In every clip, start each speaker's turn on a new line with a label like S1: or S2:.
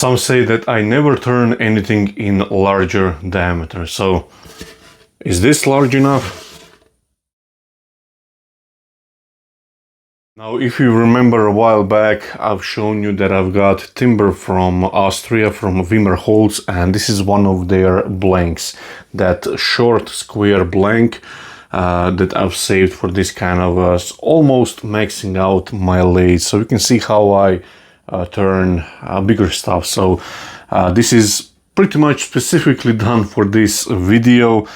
S1: Some say that I never turn anything in larger diameter. So is this large enough? Now, if you remember a while back, I've shown you that I've got timber from Austria, from VICMARK, and this is one of their blanks. That short square blank that I've saved for this kind of almost maxing out my lathe. So you can see how I turn bigger stuff. So this is pretty much specifically done for this video.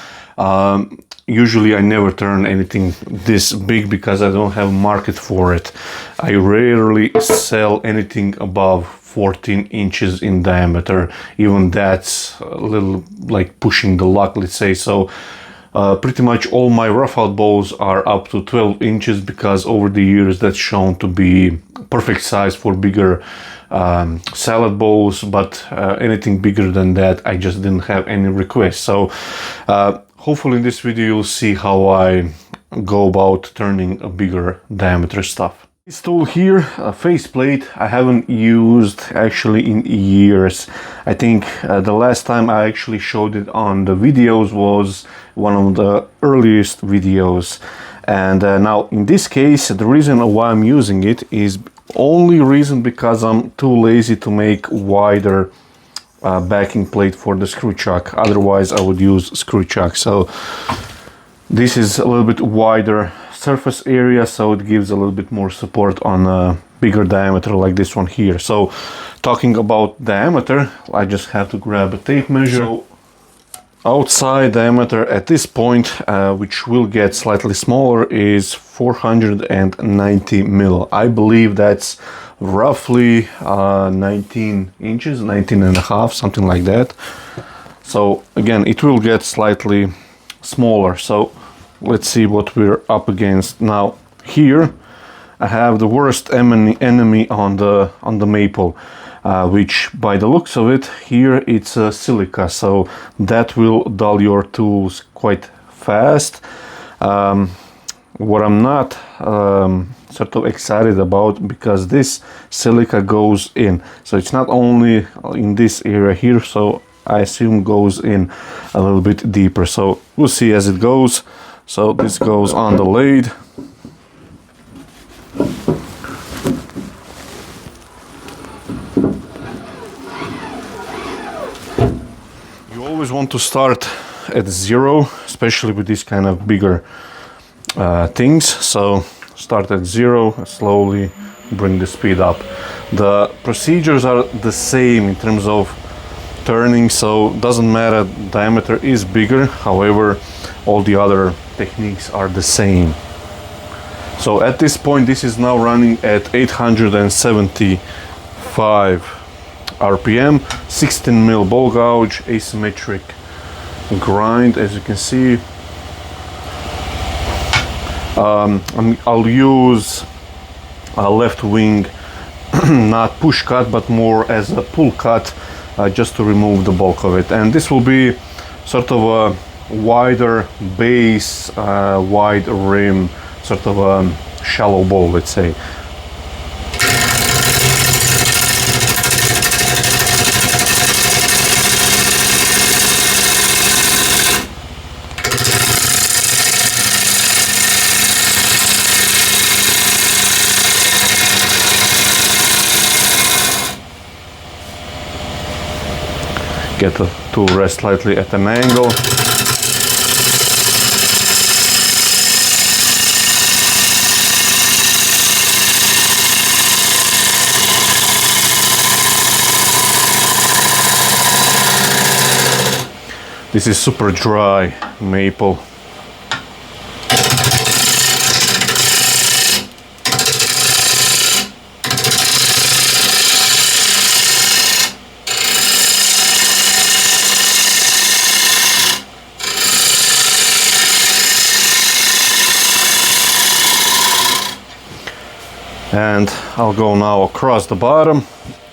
S1: Usually I never turn anything this big because I don't have a market for it. I rarely sell anything above 14 inches in diameter. Even that's a little like pushing the luck, let's say. So pretty much all my rough out bowls are up to 12 inches because over the years that's shown to be perfect size for bigger salad bowls, but anything bigger than that I just didn't have any requests. So hopefully in this video you'll see how I go about turning a bigger diameter stuff. This tool here, a faceplate, I haven't used actually in years. I think the last time I actually showed it on the videos was one of the earliest videos. And now in this case, the reason why I'm using it is only reason because I'm too lazy to make wider backing plate for the screw chuck. Otherwise I would use screw chuck. So this is a little bit wider surface area, so it gives a little bit more support on a bigger diameter like this one here. So talking about diameter, I just have to grab a tape measure. So outside diameter at this point, which will get slightly smaller, is 490 mil. I believe that's roughly 19 inches, 19 and a half, something like that. So again, it will get slightly smaller. So let's see what we're up against. Now here I have the worst enemy on the maple, which by the looks of it here it's silica, so that will dull your tools quite fast. What I'm not sort of excited about, because this silica goes in, so it's not only in this area here, so I assume goes in a little bit deeper. So we'll see as it goes. So this goes on the lathe. You always want to start at zero, especially with these kind of bigger things. So start at zero, slowly bring the speed up. The procedures are the same in terms of turning, so doesn't matter, diameter is bigger, however all the other techniques are the same. So at this point this is now running at 875 RPM, 16 mil ball gouge, asymmetric grind, as you can see. I'll use a left wing, not push cut but more as a pull cut, just to remove the bulk of it. And this will be sort of a wider base, wide rim, sort of a shallow bowl, let's say. Get the tool rest slightly at an angle. This is super dry maple. And I'll go now across the bottom,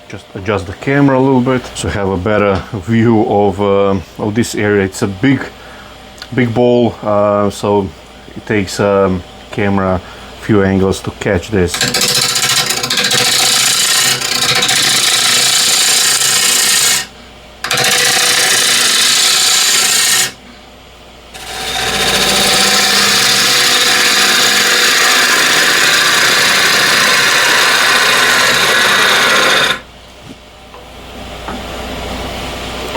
S1: just adjust the camera a little bit so you have a better view of this area. It's a big bowl, so it takes camera a few angles to catch this.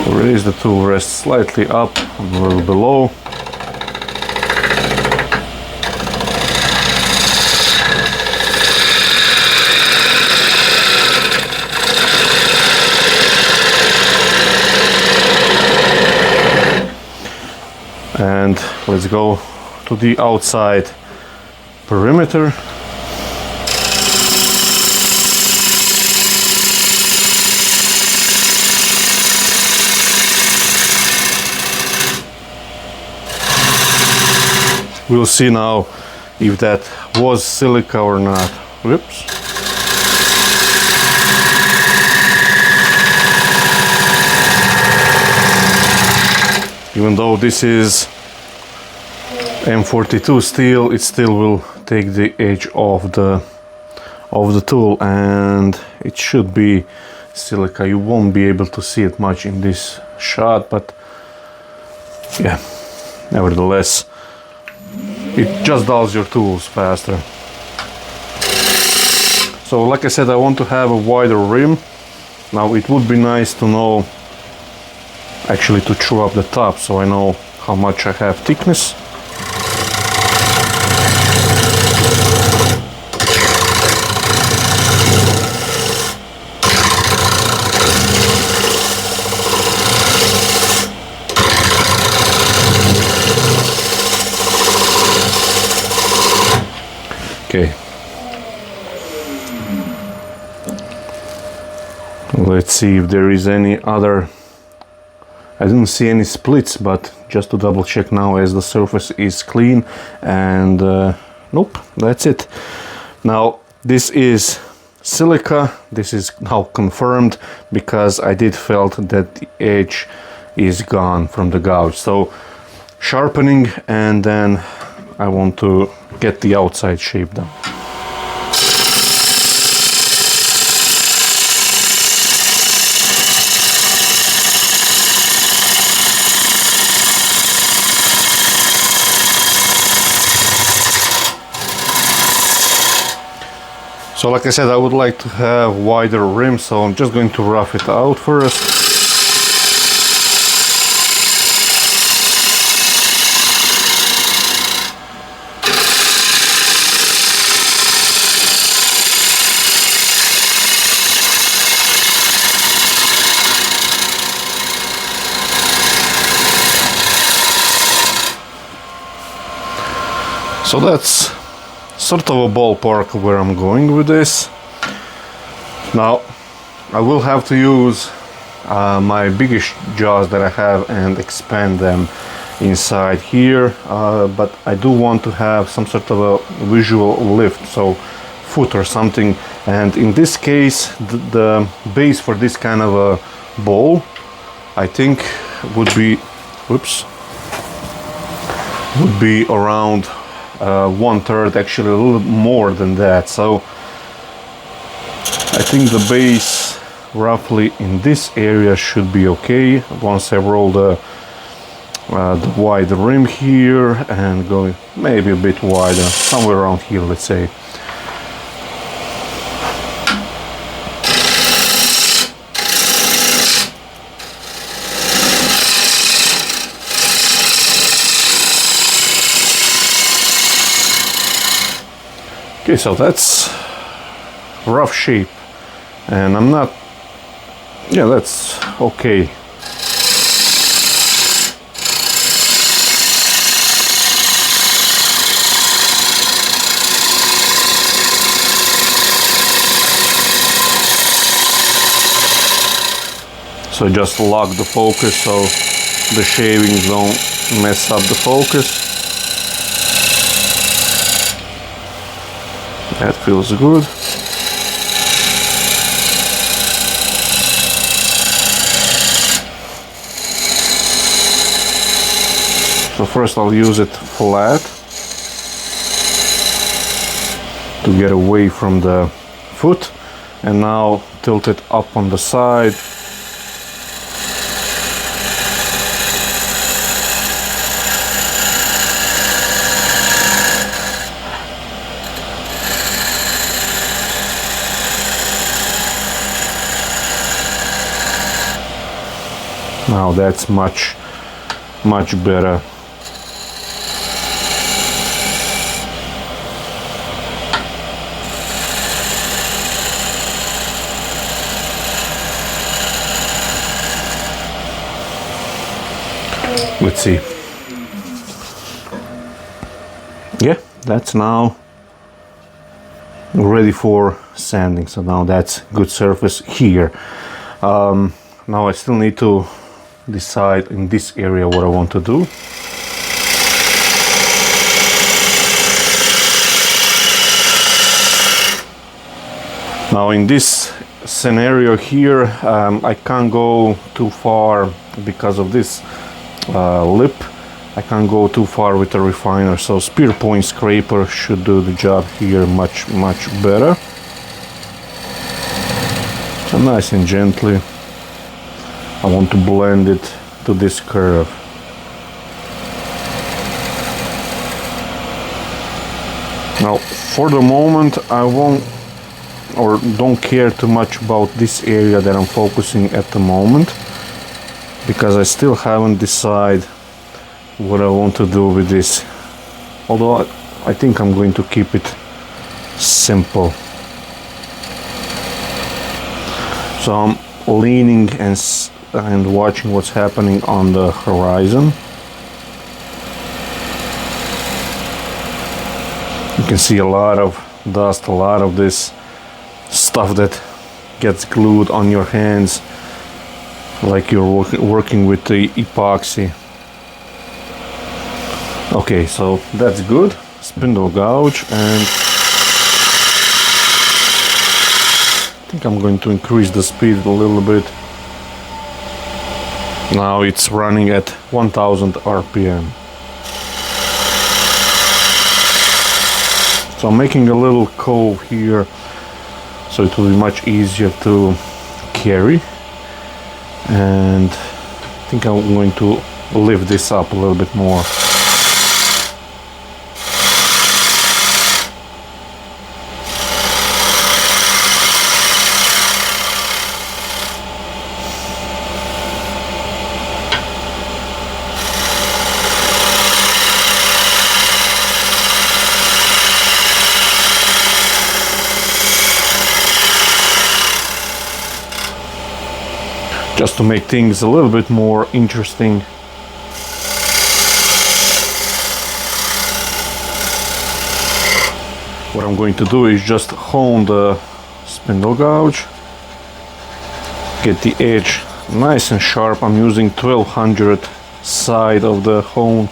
S1: Raise the tool rest slightly up, a little below. And let's go to the outside perimeter. We'll see now if that was silica or not. Whoops. Even though this is M42 steel, it still will take the edge of the tool, and it should be silica. You won't be able to see it much in this shot, but yeah, nevertheless, it just dulls your tools faster. So like I said, I want to have a wider rim. Now it would be nice to know, actually, to chew up the top so I know how much I have thickness. Okay. Let's see if there is any other. I didn't see any splits, but just to double check now, as the surface is clean, and nope, that's it. Now this is silica. This is now confirmed because I did felt that the edge is gone from the gouge. So sharpening, and then I want to get the outside shape done. So like I said, I would like to have wider rim, so I'm just going to rough it out first. So that's sort of a ballpark where I'm going with this. Now I will have to use my biggest jaws that I have and expand them inside here, but I do want to have some sort of a visual lift, so foot or something, and in this case the base for this kind of a bowl I think would be, whoops, would be around 1/3, actually a little more than that. So I think the base roughly in this area should be okay once I roll the wide rim here and go maybe a bit wider, somewhere around here, let's say. Okay, so that's rough shape, and I'm not, yeah, that's okay. So just lock the focus so the shavings don't mess up the focus. That feels good. So first I'll use it flat to get away from the foot, and now tilt it up on the side. Now that's much better. Let's see. Yeah, that's now ready for sanding. So now that's good surface here. Now I still need to decide in this area what I want to do. Now in this scenario here, I can't go too far because of this lip. I can't go too far with the refiner, so spear point scraper should do the job here much better. So nice and gently I want to blend it to this curve. Now for the moment I won't or don't care too much about this area that I'm focusing at the moment, because I still haven't decided what I want to do with this, although I think I'm going to keep it simple. So I'm leaning and watching what's happening on the horizon. You can see a lot of dust, a lot of this stuff that gets glued on your hands like you're working with the epoxy. Okay, so that's good. Spindle gouge, and I think I'm going to increase the speed a little bit. Now it's running at 1000 RPM. So I'm making a little cove here so it will be much easier to carry, and I think I'm going to lift this up a little bit more. Just to make things a little bit more interesting. What I'm going to do is just hone the spindle gouge, get the edge nice and sharp. I'm using 1200 side of the hone.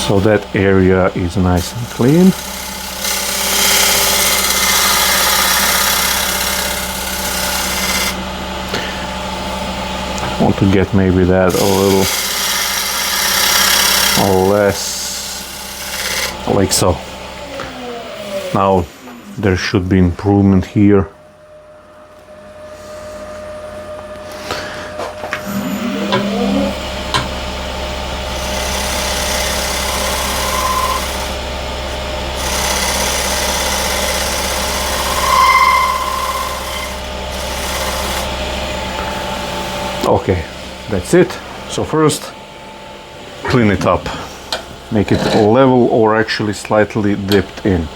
S1: So that area is nice and clean. I want to get maybe that a little less, like so. Now there should be improvement here. Okay, that's it. So first, clean it up. Make it level or actually slightly dipped in.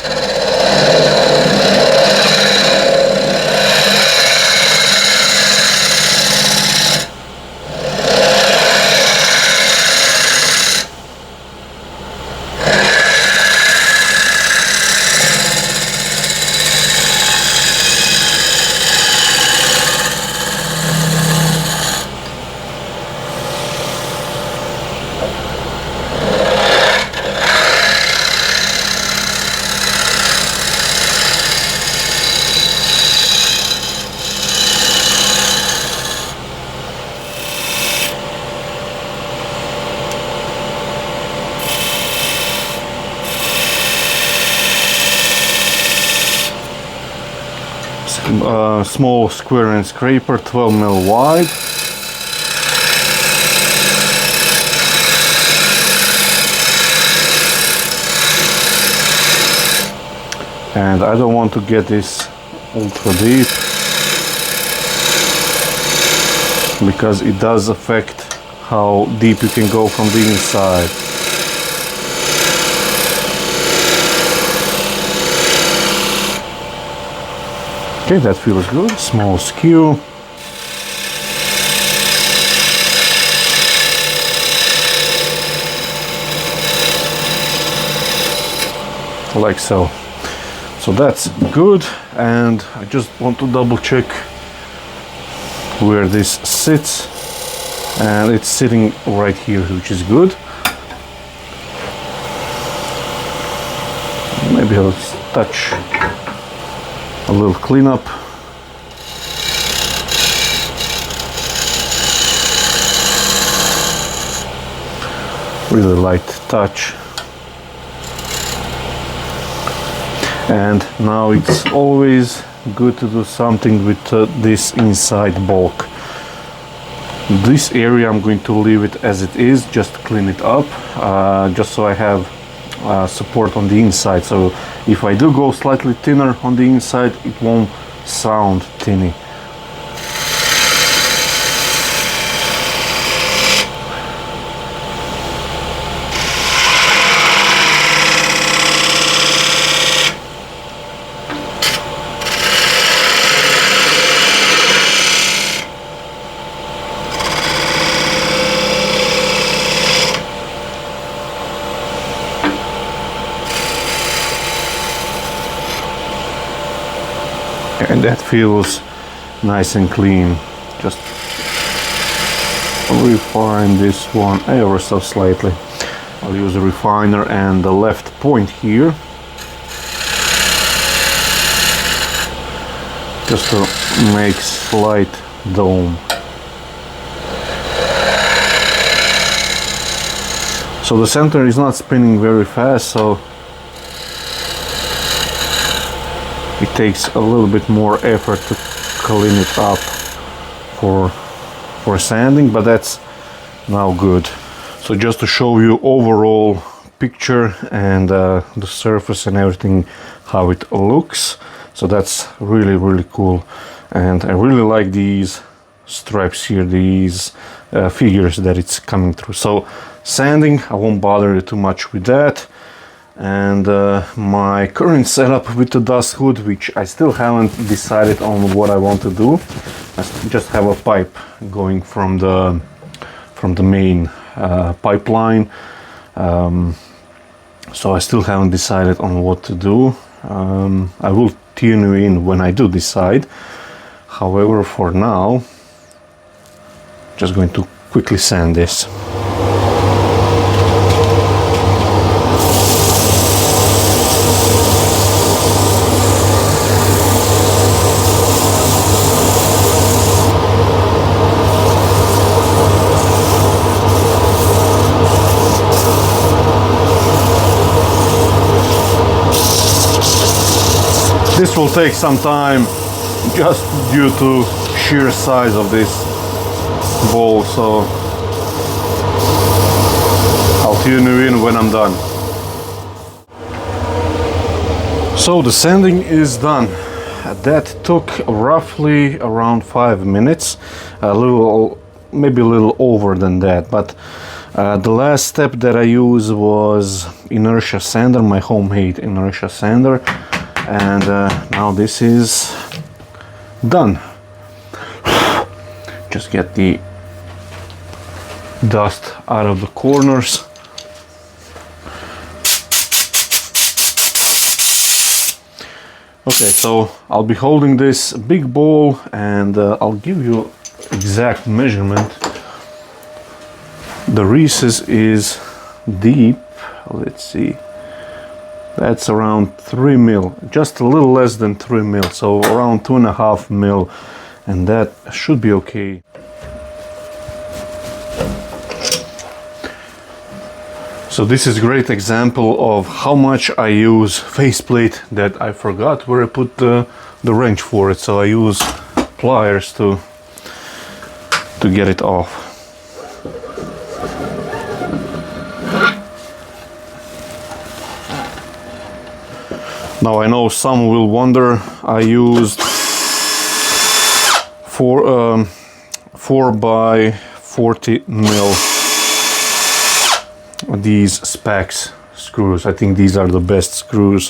S1: Small square and scraper, 12 mm wide. and I don't want to get this ultra deep because it does affect how deep you can go from the inside. Okay, that feels good. Small skew. Like so. So that's good, and I just want to double check where this sits, and it's sitting right here, which is good. Maybe I'll touch a little cleanup. Really light touch. And now it's always good to do something with this inside bulk. This area I'm going to leave it as it is, just clean it up, just so I have support on the inside. So if I do go slightly thinner on the inside, it won't sound tinny. And that feels nice and clean. Just refine this one ever so slightly. I'll use a refiner and the left point here, just to make slight dome. So the center is not spinning very fast, so it takes a little bit more effort to clean it up for sanding, but that's now good. So just to show you overall picture and the surface and everything, how it looks. So that's really cool, and I really like these stripes here, these figures that it's coming through. So sanding, I won't bother you too much with that. And my current setup with the dust hood, which I still haven't decided on what I want to do. I just have a pipe going from the main pipeline, so I still haven't decided on what to do. I will tune you in when I do decide. However, for now, just going to quickly sand this. This will take some time just due to sheer size of this bowl, so I'll tune you in when I'm done. So the sanding is done. That took roughly around 5 minutes, maybe a little over than that, but the last step that I used was inertia sander, my homemade inertia sander. And now this is done. Just get the dust out of the corners. Okay, so I'll be holding this big bowl, and I'll give you exact measurement. The recess is deep. Let's see. That's around 3 mil, just a little less than 3 mil, so around 2.5 mil, and that should be okay. So this is a great example of how much I use faceplate that I forgot where I put the wrench for it, so I use pliers to get it off. Now I know some will wonder, I used 4 by 40 mil these specs screws. I think these are the best screws.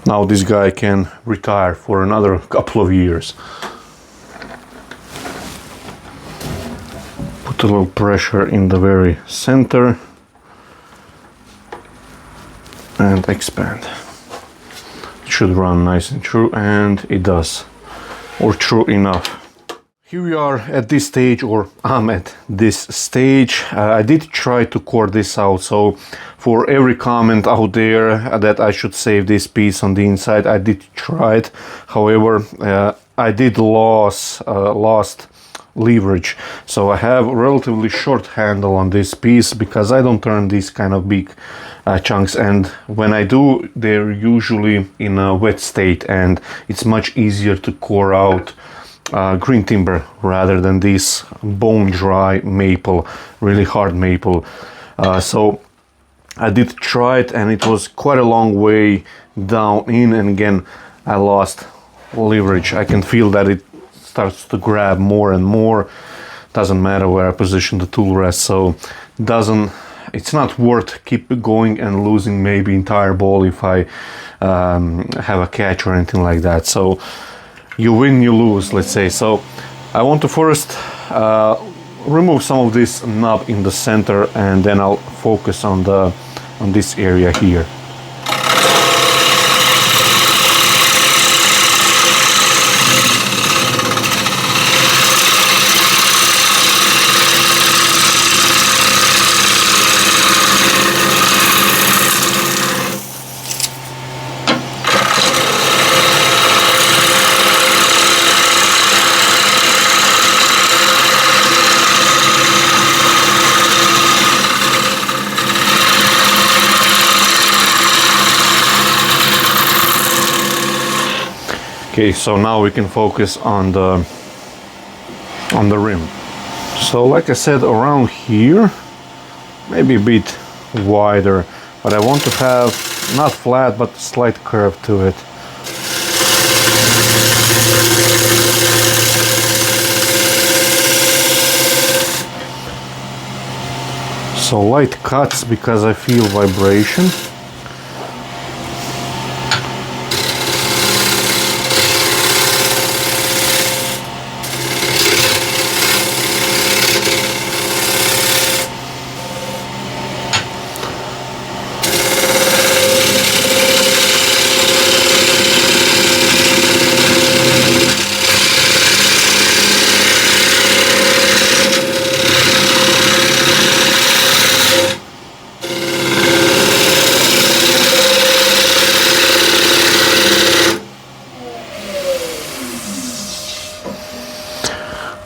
S1: Now this guy can retire for another couple of years. Put a little pressure in the very center and expand. It should run nice and true, and it does, or true enough. Here we are at this stage, or I'm at this stage. I did try to core this out, so for every comment out there that I should save this piece on the inside, I did try it. However, I did lost leverage, so I have a relatively short handle on this piece because I don't turn these kind of big chunks, and when I do, they're usually in a wet state, and it's much easier to core out green timber rather than this bone dry maple, really hard maple. So I did try it, and it was quite a long way down in, and again I lost leverage. I can feel that it starts to grab more and more. Doesn't matter where I position the tool rest, so it's not worth keep going and losing maybe entire ball if I have a catch or anything like that. So you win, you lose, let's say. So I want to first remove some of this knob in the center, and then I'll focus on this area here. Okay, so now we can focus on the rim. So like I said, around here, maybe a bit wider, but I want to have not flat but slight curve to it. So light cuts because I feel vibration.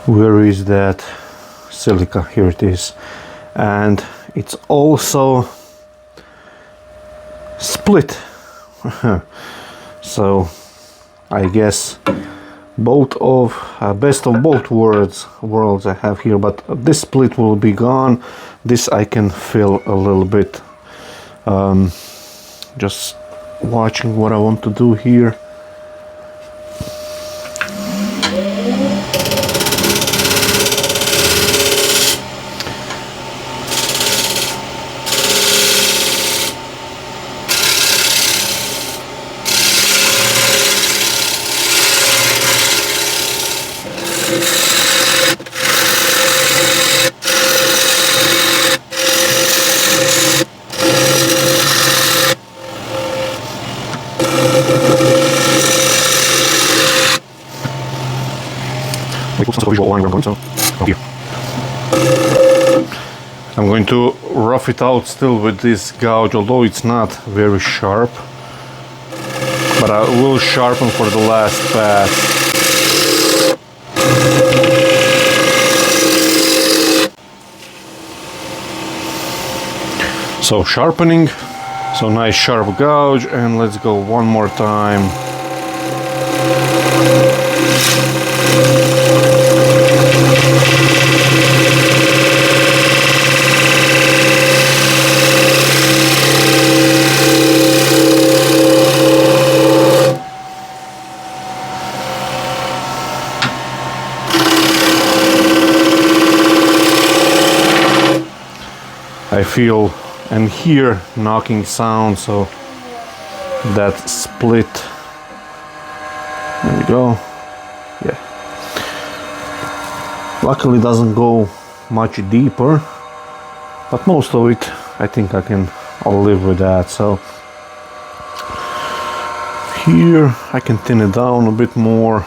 S1: Where is that silica? Here it is, and it's also split. So I guess both of best of both worlds I have here, but this split will be gone. This I can fill a little bit. Just watching what I want to do here. I'm going to rough it out still with this gouge, although it's not very sharp, but I will sharpen for the last pass. So sharpening, so nice sharp gouge, and let's go one more time. I feel and hear knocking sound, so that split, there we go. Yeah, luckily doesn't go much deeper, but most of it I think I'll live with that. So here I can thin it down a bit more.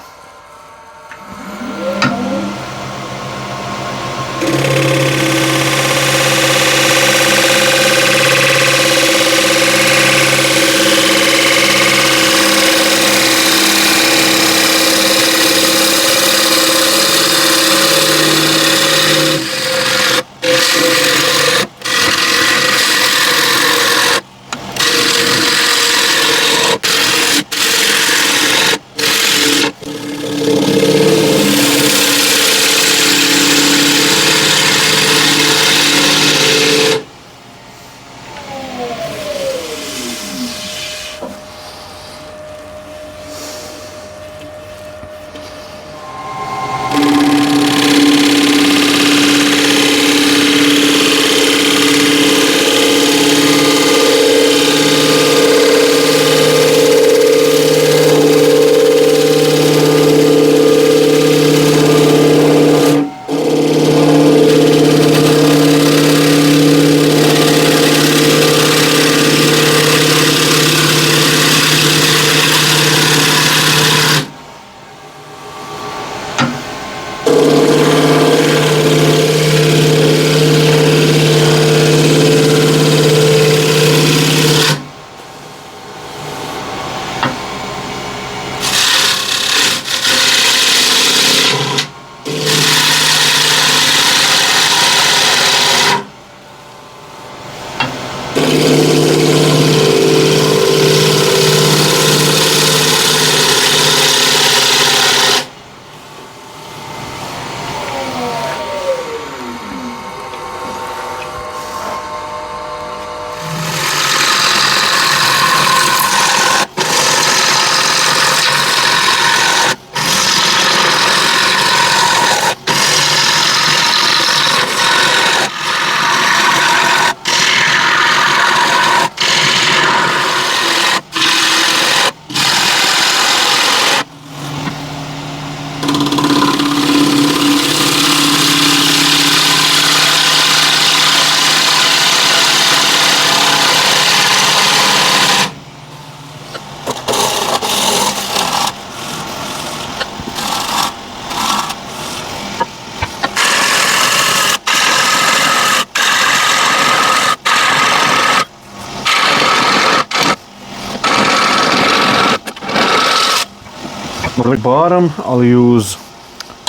S1: For the bottom, I'll use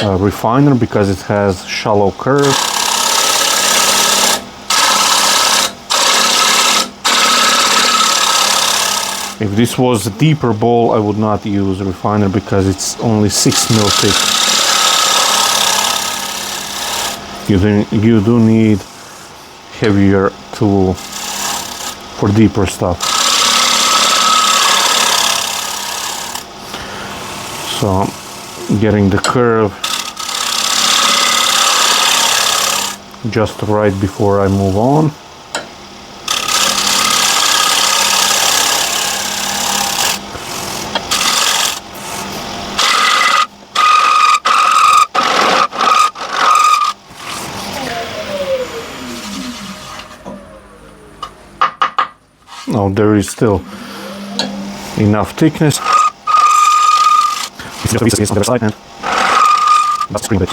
S1: a refiner because it has shallow curve. If this was a deeper bowl, I would not use a refiner because it's only 6 mil thick. You do need heavier tool for deeper stuff. So I'm getting the curve just right before I move on. Now there is still enough thickness. It's just against on the other side, and that's screen bit.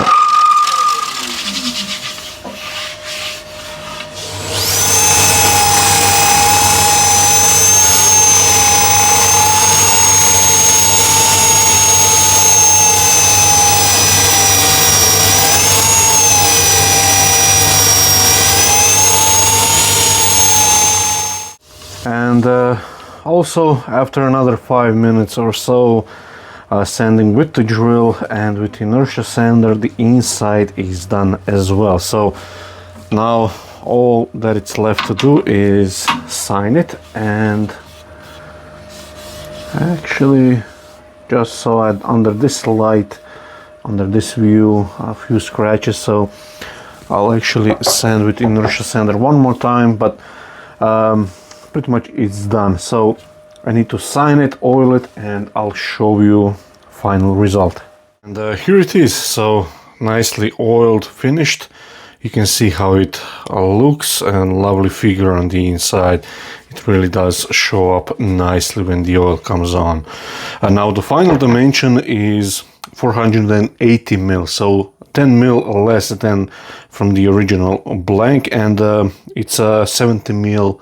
S1: And also after another 5 minutes or so sanding with the drill and with the inertia sander, the inside is done as well. So now all that it's left to do is sign it, and actually just saw it under this light, under this view, a few scratches, so I'll actually sand with inertia sander one more time, but pretty much it's done. So I need to sign it, oil it, and I'll show you final result. And here it is, so nicely oiled, finished. You can see how it looks, and lovely figure on the inside. It really does show up nicely when the oil comes on. And now the final dimension is 480 mil, so 10 mil less than from the original blank, and it's a 70 mil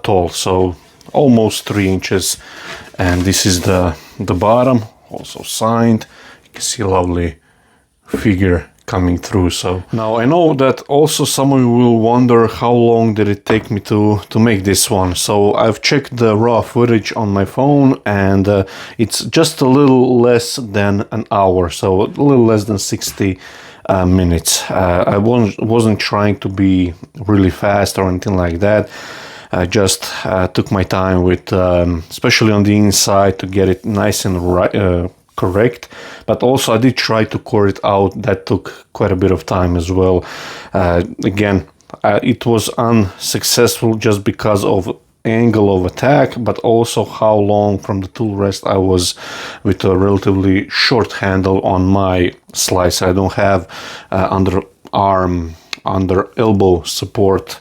S1: tall, so almost 3 inches. And this is the bottom, also signed. You can see a lovely figure coming through. So now I know that also some of you will wonder how long did it take me to make this one. So I've checked the raw footage on my phone, and it's just a little less than an hour, so a little less than 60 minutes. I wasn't trying to be really fast or anything like that. I just took my time with, especially on the inside, to get it nice and correct, but also I did try to core it out. That took quite a bit of time as well. Again, it was unsuccessful just because of angle of attack, but also how long from the tool rest I was with a relatively short handle on my slice. I don't have under elbow support,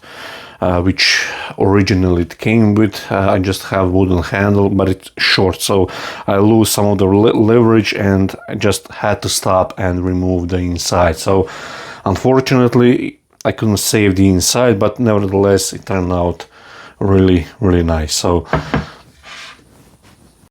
S1: which originally it came with. I just have wooden handle, but it's short, so I lose some of the leverage, and I just had to stop and remove the inside. So unfortunately I couldn't save the inside, but nevertheless it turned out really nice. So